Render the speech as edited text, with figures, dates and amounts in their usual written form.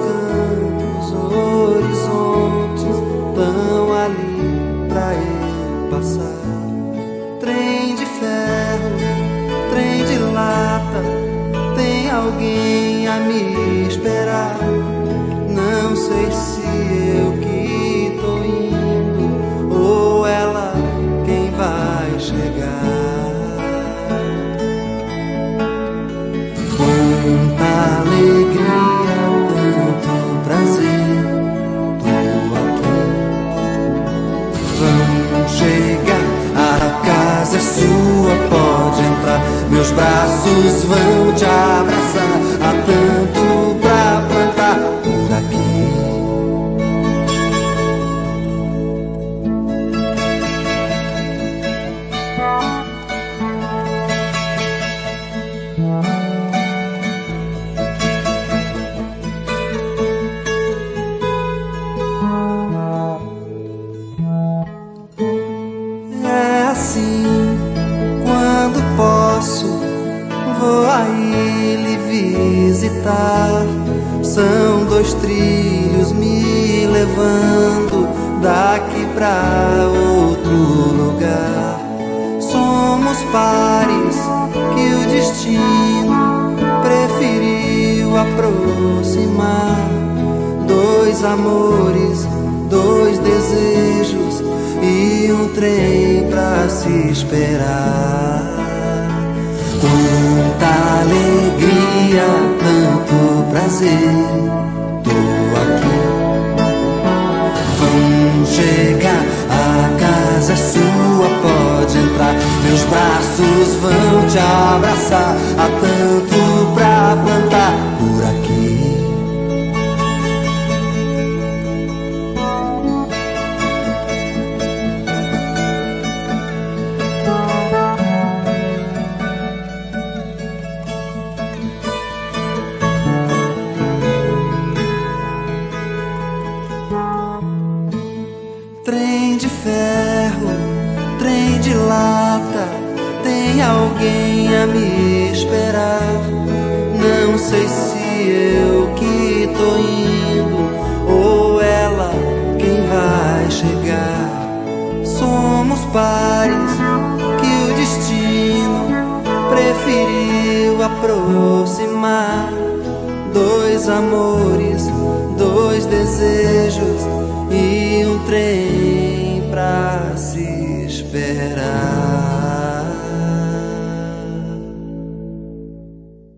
campos, horizontes tão ali pra eu passar. Trem de ferro, trem de lata, tem alguém a me esperar. Não sei se eu que tô indo ou ela quem vai chegar. Quanta alegria, tanto prazer, tô aqui. Vamos chegar, a casa é sua, pode entrar. Meus braços vão te abraçar. Há tanto pra plantar por aqui. É assim, quando posso, vou aí lhe visitar. São 2 trilhos me levando daqui pra outro lugar. Somos pares que o destino preferiu aproximar. 2 amores, 2 desejos e um trem pra se esperar. Quanta alegria, tanto prazer, tô aqui. Vamos chegar, a casa é sua, pode entrar. Meus braços vão te abraçar. Há tanto pra plantar por aqui. Trem de ferro, trem de lata, tem alguém a me esperar. Não sei se eu que tô indo ou ela quem vai chegar. Somos pares que o destino preferiu aproximar. 2 amores, 2 desejos e um trem pra se esperar.